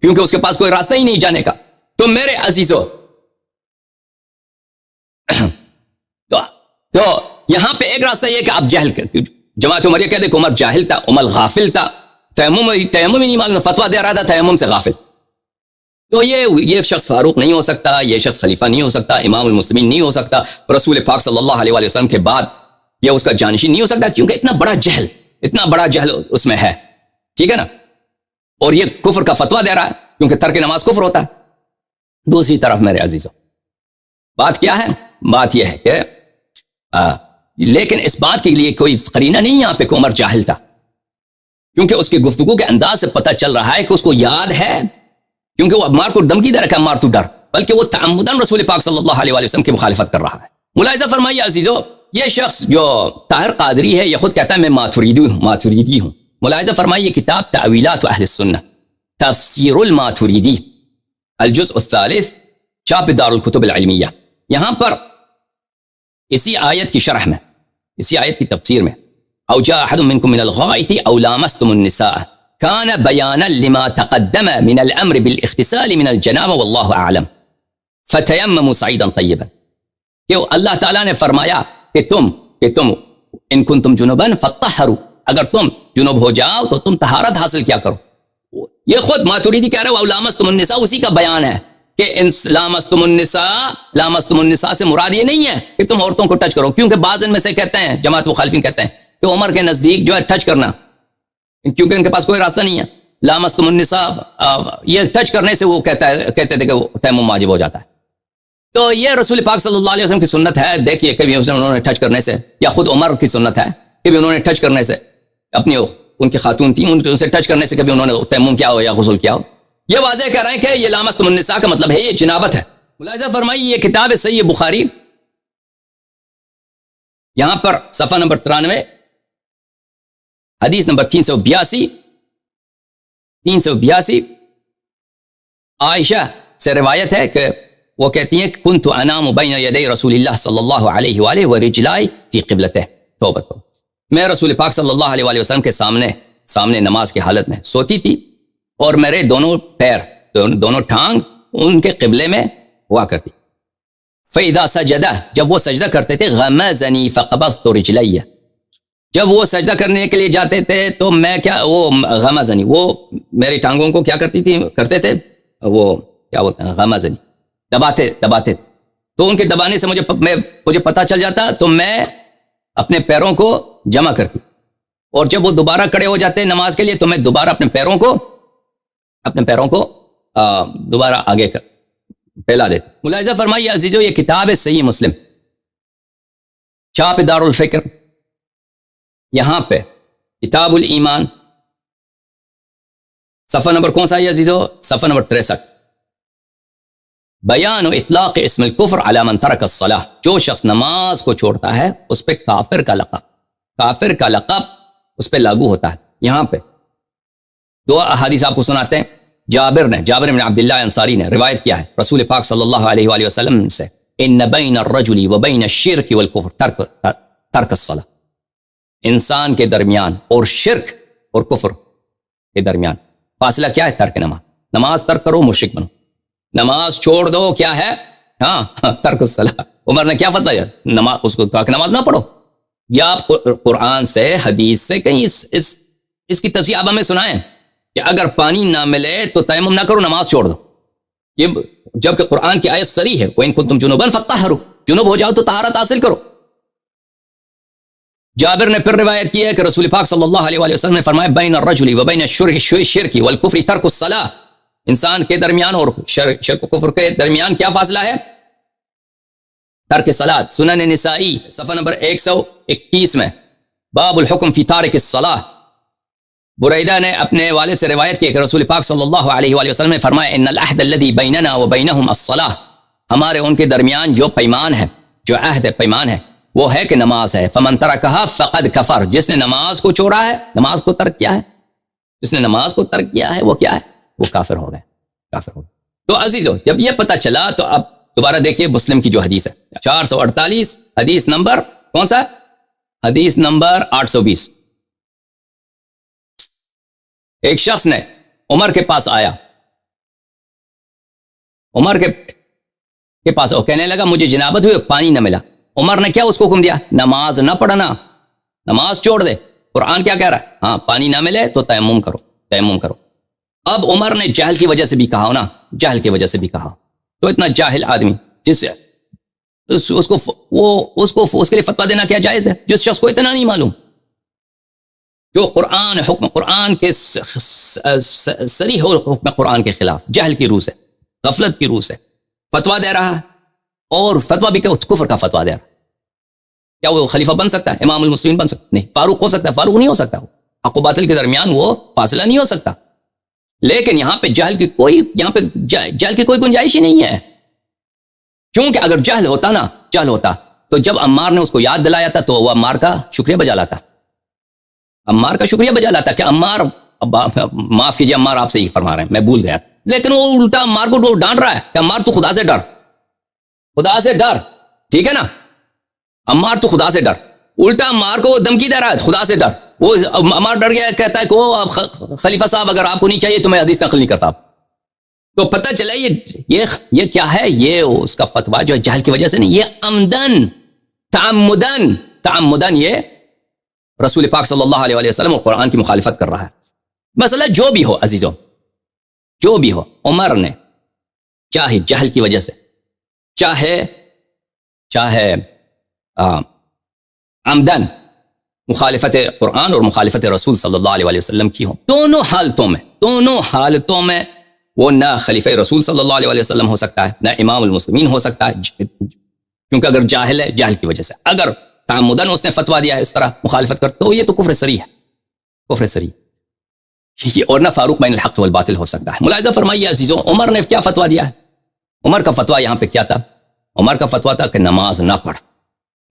کیونکہ اس کے پاس کوئی راستہ ہی نہیں جانے کا. تو میرے عزیزو، تو یہاں پہ ایک راستہ یہ کہ آپ جہل کر، جماعت عمریہ کہتے کہ عمر جاہل تھا، عمر غافل تھا، تیمم ہی نہیں معلوم، فتویٰ دے رہا تھا تیمم سے غافل. تو یہ شخص فاروق نہیں ہو سکتا، یہ شخص خلیفہ نہیں ہو سکتا، امام المسلمین نہیں ہو سکتا، رسول پاک صلی اللہ علیہ وآلہ وسلم کے بعد یہ اس کا جانشین نہیں ہو سکتا، کیونکہ اتنا بڑا جہل اس میں ہے. ٹھیک ہے نا؟ اور یہ کفر کا فتویٰ دے رہا ہے، کیونکہ ترک نماز کفر ہوتا ہے. دوسری طرف میرے عزیزو، بات کیا ہے؟ بات یہ ہے کہ لیکن اس بات کے لیے کوئی قرینہ نہیں یہاں پہ کہ عمر جاہل تھا، کیونکہ اس کی گفتگو کے انداز سے پتہ چل رہا ہے کہ اس کو یاد ہے، کیونکہ وہ عمار کو دھمکی دے رہا ہے، عمار تو ڈر، بلکہ وہ تعمداً رسول پاک صلی اللہ علیہ وسلم کی مخالفت کر رہا ہے. ملاحظہ فرمائیے عزیزو، یہ شخص جو طاہر قادری ہے، یہ خود کہتا ہے میں ماتریدی ہوں. ملاحظہ فرمائیے کتاب تعویلات اہل السنہ، تفسیر الماتریدی، الجزء الثالث، چاپ دار الکتب العلمیہ. یہاں پر اسی آیت کی شرح میں، اسی آیت کی تفسیر میں، او جاء احد منکم من الغائط او لامستم النساء كان بيانا لما تقدم من الامر بالاغتسال من الجنابه والله اعلم فتيمموا صعيدا طيبا. کہ اللہ تعالیٰ نے فرمایا کہ تم ان کنتم جنبا فطہروا، اگر تم جنوب ہو جاؤ تو تم طہارت حاصل کیا کرو. یہ خود ماتریدی کہہ رہا ہے، او لامستم النساء اسی کا بیان ہے کہ لامستم النساء سے مراد یہ نہیں ہے کہ تم عورتوں کو ٹچ کرو، کیونکہ بعض ان میں سے کہتے ہیں، جماعت مخالفین کہتے ہیں کہ عمر کے نزدیک جو ہے ٹچ کرنا، کیونکہ ان کے پاس کوئی راستہ نہیں ہے، لامستم النساء یہ ٹچ کرنے سے وہ کہتے تھے کہ وہ تیمم واجب ہو جاتا ہے. تو یہ رسول پاک صلی اللہ علیہ وسلم کی سنت ہے. دیکھیے کبھی انہوں نے ٹچ کرنے سے، یا خود عمر کی سنت ہے کبھی انہوں نے ٹچ کرنے سے اپنی ان کی خاتون تھیں ان سے ٹچ کرنے سے کبھی انہوں نے تیمم کیا ہو یا غسل کیا ہو. یہ واضح کہہ رہے ہیں کہ یہ لامستم النساء کا مطلب ہے یہ جنابت ہے. ملاحظہ فرمائیے یہ کتاب ہے صحیح بخاری، یہاں پر صفحہ نمبر 93 حدیث نمبر 382 عائشہ سے روایت ہے کہ وہ کہتی ہیں کنت انام بین یدی رسول اللہ صلی اللہ علیہ وآلہ ورجلائی فی قبلتہ. توبہ توبہ، میں رسول پاک صلی اللہ علیہ وآلہ وسلم کے سامنے نماز کی حالت میں سوتی تھی اور میرے دونوں پیر دونوں ٹانگ ان کے قبلے میں ہوا کرتی. فَإِذَا سَجَدَ، جب وہ سجدہ کرتے تھے غَمَزَنِي فَقَبَضْتُ رِجْلَيَّ، جب وہ سجدہ کرنے کے لیے جاتے تھے تو میں وہ غمزنی، وہ میری ٹانگوں کو کیا کرتے تھے وہ کیا بولتے ہیں غمزنی، دباتے. تو ان کے دبانے سے مجھے پتہ چل جاتا تو میں اپنے پیروں کو جمع کرتی، اور جب وہ دوبارہ کھڑے ہو جاتے نماز کے لیے تو میں دوبارہ اپنے پیروں کو دوبارہ آگے پھیلا دیتے. ملاحظہ فرمائیے عزیزو یہ کتاب ہے صحیح مسلم، چھاپ دار الفکر، یہاں پہ کتاب الایمان، صفحہ نمبر کون سا ہے عزیزو؟ صفحہ نمبر 63. بیان و اطلاق اسم الکفر علی من ترک الصلاۃ، جو شخص نماز کو چھوڑتا ہے اس پہ کافر کا لقب اس پہ لاگو ہوتا ہے. یہاں پہ دو احادیث آپ کو سناتے ہیں. جابر بن عبداللہ انصاری نے روایت کیا ہے رسول پاک صلی اللہ علیہ وآلہ وسلم سے، ان بین الرجل و بین الشرک والکفر ترک الصلاۃ، انسان کے درمیان اور شرک اور کفر کے درمیان فاصلہ کیا ہے؟ ترک نماز ترک کرو مشرک بنو، نماز چھوڑ دو کیا ہے؟ ترک الصلاۃ. عمر نے کیا فتویٰ دیا؟ اس کو کہا کہ نماز نہ پڑھو. یا آپ قرآن سے حدیث سے کہیں اس کی تصحیح آپ ہمیں سنائیں کہ اگر پانی نہ ملے تو تیمم نہ کرو، نماز چھوڑ دو. یہ جبکہ قرآن کی آیت صریح ہے وَإِن كُنتُمْ جُنُبًا فَطَّهِّرُوا، جنوب ہو جاؤ تو طہارت حاصل کرو. جابر نے پھر روایت کی ہے کہ رسول پاک صلی اللہ علیہ وآلہ وسلم نے فرمایا بین الرجل و بین الشرک والکفر ترک الصلاۃ، انسان کے درمیان اور شرک و کفر کے درمیان کیا فاصلہ ہے؟ ترک الصلاۃ. سنن نسائی صفحہ نمبر 121 میں باب الحکم فی تارک الصلاۃ، بریدہ نے اپنے والد سے روایت کی کہ رسول پاک صلی اللہ علیہ وآلہ وسلم نے فرمایا ان العہد الذی بیننا و بینہم الصلاۃ، ہمارے ان کے درمیان جو پیمان ہے، جو عہد پیمان ہے وہ ہے کہ نماز ہے. فمن ترکہا فقد کفر، جس نے نماز کو چھوڑا ہے، نماز کو ترک کیا ہے، جس نے نماز کو ترک کیا ہے وہ کیا ہے؟ وہ کافر ہو گئے. تو عزیزو جب یہ پتہ چلا تو اب دوبارہ دیکھیے مسلم کی جو حدیث ہے 448 حدیث نمبر کون سا؟ حدیث نمبر 820. ایک شخص نے عمر کے پاس آیا، عمر کے پاس وہ کہنے لگا مجھے جنابت ہوئی، پانی نہ ملا. عمر نے کیا اس کو حکم دیا؟ نماز نہ پڑھنا، نماز چھوڑ دے. قرآن کیا کہہ رہا ہے؟ ہاں پانی نہ ملے تو تیمم کرو. اب عمر نے جہل کی وجہ سے بھی کہا نا، جہل کی وجہ سے بھی کہا. تو اتنا جاہل آدمی جس اس کے لیے فتویٰ دینا کیا جائز ہے؟ جس شخص کو اتنا نہیں معلوم، جو قرآن کے صریح حکم قرآن کے خلاف جہل کی روح سے، غفلت کی روح سے فتویٰ دے رہا ہے، اور فتویٰ بھی کہ کفر کا فتویٰ دے رہا ہے. کیا وہ خلیفہ بن سکتا ہے؟ امام المسلمین بن سکتا؟ نہیں. فاروق ہو سکتا ہے؟ فاروق نہیں ہو سکتا. حق و باطل کے درمیان وہ فاصلہ نہیں ہو سکتا. لیکن یہاں پہ جہل کی کوئی گنجائش ہی نہیں ہے، کیونکہ اگر جہل ہوتا تو جب عمار نے اس کو یاد دلایا تھا تو وہ عمار کا شکریہ بجا لاتا کہ عمار معاف کیجیے عمار آپ سے ہی فرما رہے ہیں، میں بھول گیا. لیکن وہ الٹا عمار کو ڈانٹ رہا ہے کہ عمار تو خدا سے ڈر، ٹھیک ہے نا، عمار تو خدا سے ڈر. الٹا عمار کو وہ دھمکی دے رہا ہے خدا سے ڈر. وہ عمار ڈر گیا، کہتا ہے کہ وہ خلیفہ صاحب اگر آپ کو نہیں چاہیے تو میں حدیث نقل نہیں کرتا. تو پتہ چلا یہ کیا ہے؟ یہ اس کا فتویٰ جو ہے جہل کی وجہ سے نہیں، یہ عمدن تعمدن یہ رسول پاک صلی اللہ علیہ وسلم اور قرآن کی مخالفت کر رہا ہے. مسئلہ جو بھی ہو عزیزوں، جو بھی ہو، عمر نے چاہے جہل کی وجہ سے، چاہے عمدن مخالفت قرآن اور مخالفت رسول صلی اللہ علیہ وسلم کی ہو، دونوں حالتوں میں وہ نہ خلیفہ رسول صلی اللہ علیہ وسلم ہو سکتا ہے، نہ امام المسلمین ہو سکتا ہے، کیونکہ اگر جاہل ہے جہل کی وجہ سے، اگر تعمدن اس نے فتویٰ دیا ہے اس طرح مخالفت کرتے، تو یہ تو کفر صریح ہے، کفر صریح یہ، اور نہ فاروق بین الحق والباطل ہو سکتا ہے۔ ملاحظہ فرمائیے عزیزوں، عمر نے کیا فتویٰ دیا ہے؟ عمر کا فتویٰ یہاں پہ کیا تھا؟ عمر کا فتویٰ تھا کہ نماز نہ پڑھ،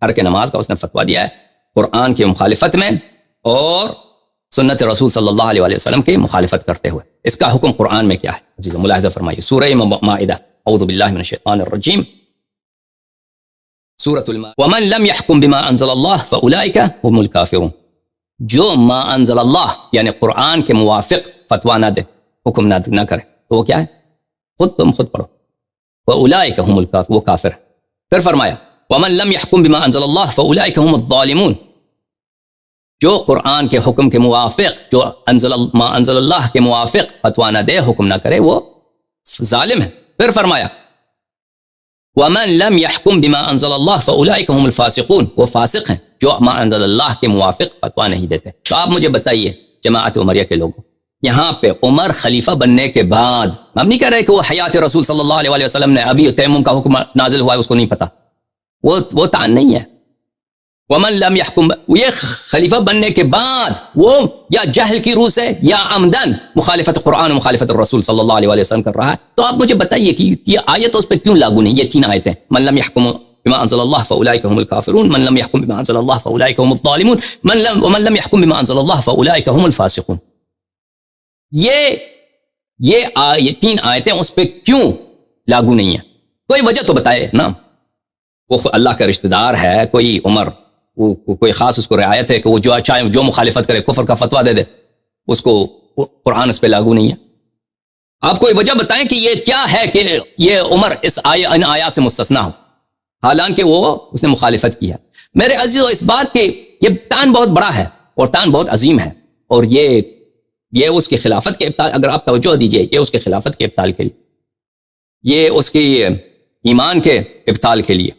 ترک نماز کا اس نے فتویٰ دیا ہے قرآن کی مخالفت میں اور سنت رسول صلی اللہ علیہ وآلہ وسلم کی مخالفت کرتے ہوئے۔ اس کا حکم قرآن میں کیا ہے عزیزوں؟ ملاحظہ فرمائیے، سورہ مائدہ، اعوذ باللہ من الشیطان الرجیم، سورۃ المائدہ، ومن لم يحكم بما انزل اللہ فاولئک هم الکافرون، جو ما انزل اللہ یعنی قرآن کے موافق فتویٰ نہ دے، حکم نہ کرے، تو وہ کیا ہے؟ تم خود پڑھو، فاولئک هم الکافرون، وہ کافر ہے۔ پھر فرمایا ومن لم يحكم بما انزل اللہ فاولئک هم الظالمون، جو قرآن کے حکم کے موافق، جو ما انزل اللہ کے موافق فتویٰ نہ دے، حکم نہ کرے، وہ ظالم ہے۔ پھر فرمایا ومن لم يحكم بما انزل اللہ فاولئک هم الفاسقون، وہ فاسق ہیں جو ما انزل اللہ کے موافق فتویٰ نہیں دیتے۔ تو آپ مجھے بتائیے جماعت عمریہ کے لوگوں، یہاں پہ عمر خلیفہ بننے کے بعد، ہم نہیں کہہ رہے کہ وہ حیات رسول صلی اللہ علیہ وسلم نے ابھی تیمم کا حکم نازل ہوا ہے اس کو نہیں پتا، وہ تعین نہیں ہے۔ ومن لم يحكم، یہ خلیفہ بننے کے بعد وہ یا جہل کی روح سے یا عمدن مخالفت قرآن و مخالفت الرسول صلی اللہ علیہ وسلم کر رہا ہے۔ تو آپ مجھے بتائیے کہ یہ آیت اس پہ کیوں لاگو نہیں؟ یہ تین آیتیں، من لم يحكم بما انزل اللہ فاولئک هم الکافرون، من لم يحكم بما انزل اللہ فاولئک هم الظالمون، ومن لم يحكم بما انزل اللہ فاولئک هم الفاسقون۔ یہ تین آیتیں اس پہ کیوں لاگو نہیں ہیں؟ کوئی وجہ تو بتائے نا، وہ اللہ کا رشتہ دار ہے، کوئی عمر کوئی خاص اس کو رعایت ہے کہ وہ چاہے جو مخالفت کرے کفر کا فتویٰ دے دے، اس کو قرآن اس پہ لاگو نہیں ہے۔ آپ کوئی وجہ بتائیں کہ یہ کیا ہے کہ یہ عمر ان آیات سے مستثنا ہو، حالانکہ اس نے مخالفت کی ہے۔ میرے عزیزو، اس بات کے یہ تان بہت بڑا ہے اور تان بہت عظیم ہے، اور یہ اس کی خلافت کے ابطال، اگر آپ توجہ دیجئے، یہ اس کے خلافت کے ابطال کے لیے، یہ اس کی ایمان کے ابطال کے لیے،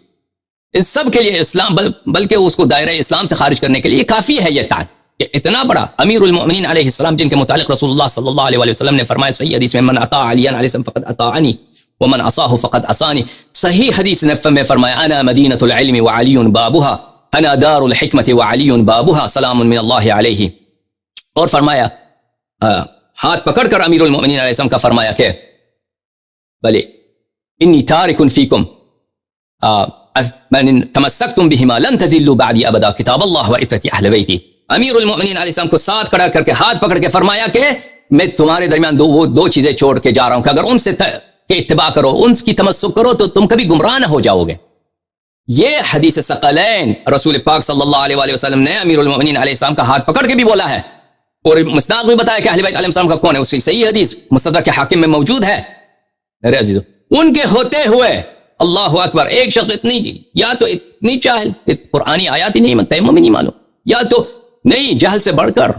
اس سب کے لیے اسلام، بلکہ اس کو دائرہ اسلام سے خارج کرنے کے لیے کافی ہے یہ تعین کہ اتنا بڑا امیر المؤمنین علیہ السلام، جن کے متعلق رسول اللہ صلی اللہ علیہ وسلم نے فرمایا صحیح حدیث میں، من اطاع علی علیہ السلام فقد اطاعنی ومن عصاه فقد عصانی، صحیح حدیث میں فرمایا انا مدینۃ العلم وعلی بابها، انا دار الحکمت وعلی بابها، سلام من اللہ علیہ۔ اور فرمایا ہاتھ پکڑ کر امیر المؤمنین علیہ السلام کا فرمایا کہ بلے انی تارک فیکم من تمسکتم بہما لن تذلوا بعدی ابدا، کتاب اللہ و عترتی اہل بیتی۔ امیر المؤمنین علیہ السلام کو ساتھ کھڑا کر کے ہاتھ پکڑ کے فرمایا کہ میں تمہارے درمیان دو چیزیں چھوڑ کے جا رہا ہوں کہ اگر ان سے کہ اتباع کرو، ان کی تمسک کرو، تو تم کبھی گمراہ نہ ہو جاؤ گے۔ یہ حدیث ثقلین رسول پاک صلی اللہ علیہ وآلہ وسلم نے امیر المؤمنین علیہ السلام کا ہاتھ پکڑ کے بھی بولا ہے، اور مصداق بھی بتایا کہ اہل بیت علیہ السلام کا کون ہے، اس کی صحیح حدیث مستدرک حاکم میں موجود ہے۔ میرے عزیزو، ان کے ہوتے ہوئے اللہ اکبر، ایک شخص یا تو اتنی جاہل، قرآنی آیات ہی نہیں، تیمم ہی نہیں معلوم، یا تو نہیں، جہل سے بڑھ کر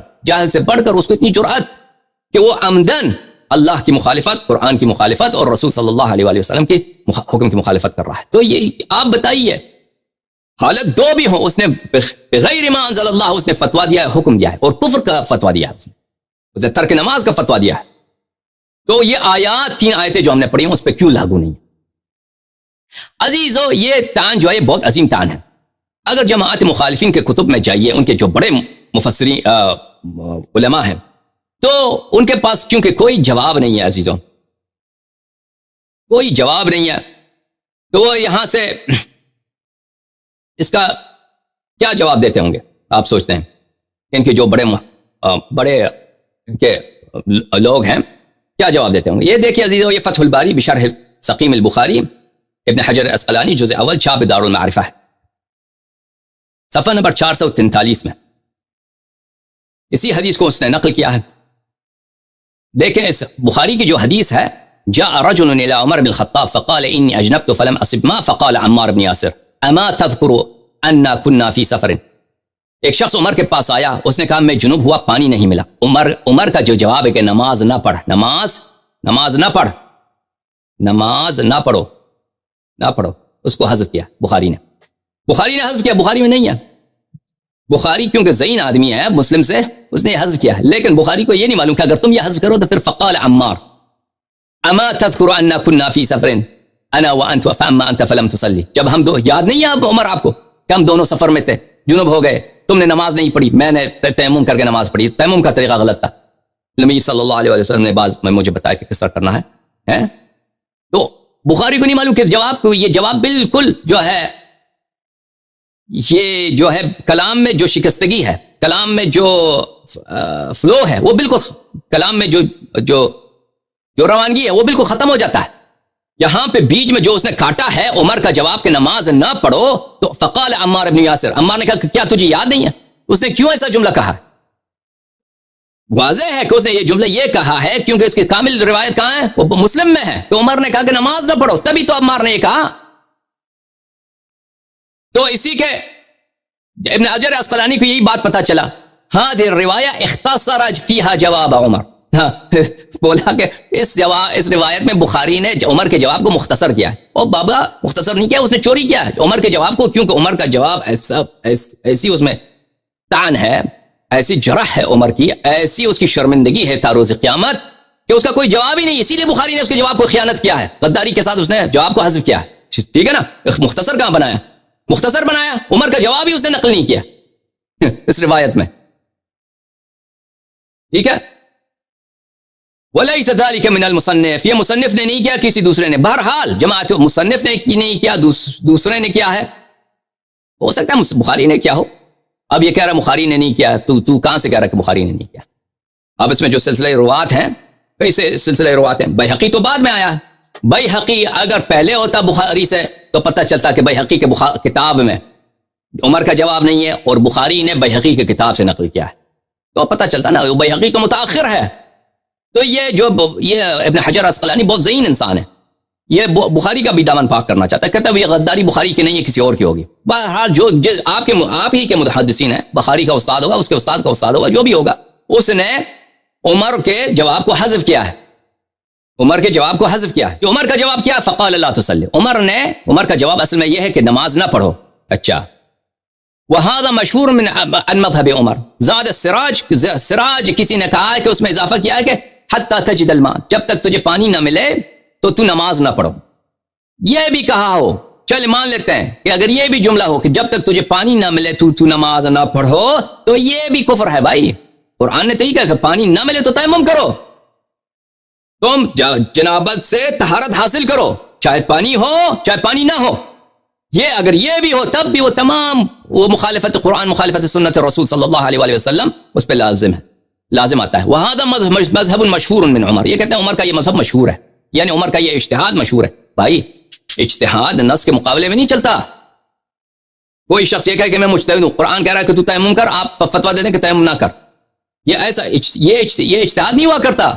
اس کو اتنی جرأت کہ وہ عمدن اللہ کی مخالفت، قرآن کی مخالفت اور رسول صلی اللہ علیہ وآلہ وسلم کی حکم کی مخالفت کر رہا ہے۔ تو یہ آپ بتائیے، حالت دو بھی ہوں، اس نے بغیر ما انزل اللہ اس نے فتویٰ دیا ہے، حکم دیا ہے، اور کفر کا فتویٰ دیا ہے، اس نے ترک نماز کا فتویٰ دیا ہے۔ تو یہ آیات، تین آیتیں جو ہم نے پڑھی ہیں، اس پہ کیوں لاگو نہیں؟ عزیزو، یہ تان جو ہے بہت عظیم تان ہے۔ اگر جماعت مخالفین کے کتب میں جائیے، ان کے جو بڑے مفسرین علماء ہیں، تو ان کے پاس کیونکہ کوئی جواب نہیں ہے عزیزو، کوئی جواب نہیں ہے، تو وہ یہاں سے اس کا کیا جواب دیتے ہوں گے؟ آپ سوچتے ہیں ان کے جو بڑے ان کے لوگ ہیں، کیا جواب دیتے ہوں گے؟ یہ دیکھیے عزیزو، یہ فتح الباری بشرح سقیم البخاری، ابن حجر اسقلانی، جزء اول، چھاپ دار المعرفہ ہے، صفحہ نمبر 443 میں اسی حدیث کو اس نے نقل کیا ہے۔ دیکھیں اس بخاری کی جو حدیث ہے، جاء رجل الى عمر بن الخطاب فقال انی اجنبت فلم اصب ما فقال عمار بن یاسر اما تذکر انا كنا فی سفر۔ ایک شخص عمر کے پاس آیا، اس نے کہا میں جنوب ہوا، پانی نہیں ملا۔ عمر کا جو جواب ہے کہ نماز نہ پڑھ، نماز نہ پڑھو، اس کو حذف کیا بخاری نے حذف کیا، بخاری میں نہیں ہے۔ بخاری کیونکہ ذہین آدمی ہے مسلم سے، اس نے حذف کیا ہے، لیکن بخاری کو یہ نہیں معلوم کہ اگر تم یہ حذف کرو تو پھر فقال عمار اما تذکر انا كنا فی سفر انا وانت فاما انت فلم تصلی، جب ہم دو، یاد نہیں ہے عمر آپ کو کہ ہم دونوں سفر میں تھے، جنوب ہو گئے, تم نے نماز نہیں پڑھی, میں نے تیمم کر کے نماز پڑھی, تیمم کا طریقہ غلط تھا, نبی صلی اللہ علیہ وسلم نے بعض میں مجھے بتایا کہ کس طرح کرنا ہے. تو بخاری کو نہیں معلوم کہ یہ جواب بالکل جو ہے, یہ جو ہے کلام میں جو شکستگی ہے, کلام میں جو فلو ہے, وہ بالکل کلام میں جو روانگی ہے وہ بالکل ختم ہو جاتا ہے. یہاں پہ بیچ میں جو اس نے کاٹا ہے عمر کا جواب کہ نماز نہ پڑھو, تو فقال عمار بن یاسر, عمار نے کہا کہ کیا تجھے یاد نہیں ہے اس نے کیوں ایسا جملہ کہا؟ واضح ہے کہ اس نے یہ جملہ یہ کہا ہے کیونکہ اس کی کامل روایت کہاں ہے, وہ مسلم میں ہے, کہ عمر نے کہا کہ نماز نہ پڑھو, تبھی تو عمار نے یہ کہا. تو اسی کے ابن حجر عسقلانی کو یہی بات پتا چلا, ہاں دے روایہ اختصر فیہا جواب عمر, ہاں بولا کہ اس روایت میں بخاری نے عمر کے جواب کو مختصر کیا ہے. اور بابا مختصر نہیں کیا, اس نے چوری کیا ہے عمر کے جواب کو, کیونکہ عمر کا جواب ایسی اس میں طعن ہے, ایسی جرح ہے عمر کی, ایسی اس کی شرمندگی ہے تا روز قیامت کہ اس کا کوئی جواب ہی نہیں. اسی لیے بخاری نے اس کے جواب کو خیانت کیا ہے, غداری کے ساتھ اس نے جواب کو حذف کیا ہے. ٹھیک ہے نا, مختصر کہاں بنایا, مختصر بنایا, عمر کا جواب ہی اس نے نقل نہیں کیا اس روایت میں. ٹھیک ہے, وَلَيْسَ ذَلِكَ مِنَ الْمُصَنِّفِ, یہ مصنف نے نہیں کیا, کسی دوسرے نے. بہرحال جماعت مصنف نے نہیں کیا, دوسرے نے کیا ہے, ہو سکتا ہے بخاری نے کیا ہو. اب یہ کہہ رہا بخاری نے نہیں کیا, تو کہاں سے کہہ رہا کہ بخاری نے نہیں کیا؟ اب اس میں جو سلسلہ روات ہیں, کئی سے سلسلہ روات ہیں. بیہقی تو بعد میں آیا ہے. بیہقی اگر پہلے ہوتا بخاری سے تو پتہ چلتا کہ بیہقی کے کتاب میں عمر کا جواب نہیں ہے, اور بخاری نے بیہقی کے کتاب سے نقل کیا ہے, تو پتہ چلتا نا بیہقی تو متاخر ہے. تو یہ ابن حجر عسقلانی بہت ذہین انسان ہے, یہ بخاری کا بھی دامن پاک کرنا چاہتا ہے, کہتا ہے یہ غداری بخاری کی نہیں ہے, کسی اور کی ہوگی. بہرحال جو آپ ہی کے محدثین ہیں, بخاری کا استاد ہوگا, اس کے استاد کا استاد ہوگا, جو بھی ہوگا, اس نے عمر کے جواب کو حذف کیا ہے, عمر کے جواب کو حذف کیا ہے. کہ عمر کا جواب کیا, فقال لا تصلی, عمر کا جواب اصل میں یہ ہے کہ نماز نہ پڑھو. اچھا, وہذا مشہور من مذہب عمر, زاد سراج کسی نے کہا ہے کہ اس میں اضافہ کیا ہے کہ حتی تجد الماء, جب تک تجھے پانی نہ ملے تو نماز نہ پڑھو. یہ بھی کہا ہو, چل مان لیتے ہیں کہ اگر یہ بھی جملہ ہو کہ جب تک تجھے پانی نہ ملے تو نماز نہ پڑھو, تو یہ بھی کفر ہے بھائی. قرآن نے تو یہ کہا کہ پانی نہ ملے تو تیمم کرو, تم جنابت سے طہارت حاصل کرو, چاہے پانی ہو چاہے پانی نہ ہو. یہ اگر یہ بھی ہو تب بھی وہ تمام وہ مخالفت قرآن, مخالفت سنت رسول صلی اللہ علیہ وآلہ وسلم اس پہ لازم آتا ہے. وہذا مذہب مشہور من عمر, یہ کہتے ہیں عمر کا یہ مذہب مشہور ہے, یعنی عمر کا یہ اجتہاد مشہور ہے. بھائی اجتہاد نص کے مقابلے میں نہیں چلتا. کوئی شخص یہ کہے کہ میں مجتہد ہوں, قرآن کہہ رہا ہے کہ تو تیمم کر, آپ فتویٰ دے دیں کہ تیمم نہ کر, یہ اجتہاد نہیں ہوا کرتا.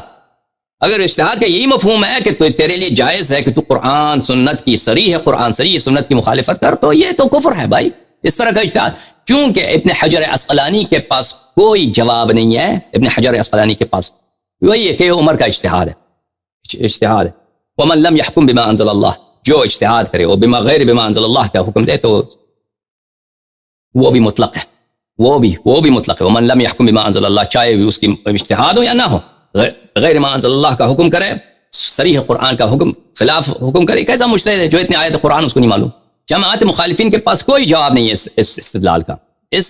اگر اجتہاد کا یہی مفہوم ہے کہ تو تیرے لیے جائز ہے کہ تو قرآن سنت کی صریح ہے, قرآن صریح سنت کی مخالفت کر, تو یہ تو کفر ہے بھائی, اس طرح کا اجتہاد. کیونکہ ابن حجر عسقلانی کے پاس کوئی جواب نہیں ہے, ابن حجر عسقلانی کے پاس وہی ہے کہ عمر کا اجتہاد ہے. ومن لم يحكم بما انزل اللہ, جو اجتہاد کرے وہ غیر بما انزل اللہ کا حکم دے تو وہ بھی مطلق ہے, وہ بھی مطلق ہے. ومن لم يحكم بما انزل اللہ, چاہے بھی اس کی اجتہاد ہو یا نہ ہو, غیر ما انزل اللہ کا حکم کرے, صریح قرآن کا حکم خلاف حکم کرے. کیسا مجتہد ہے جو اتنے آیت قرآن اس کو نہیں معلوم؟ جماعت مخالفین کے پاس کوئی جواب نہیں ہے اس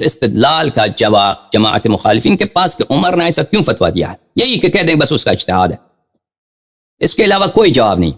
استدلال کا جواب جماعت مخالفین کے پاس کہ عمر نے ایسا کیوں فتویٰ دیا ہے, یہی کہ کہہ دیں بس اس کا اجتہاد ہے, اس کے علاوہ کوئی جواب نہیں.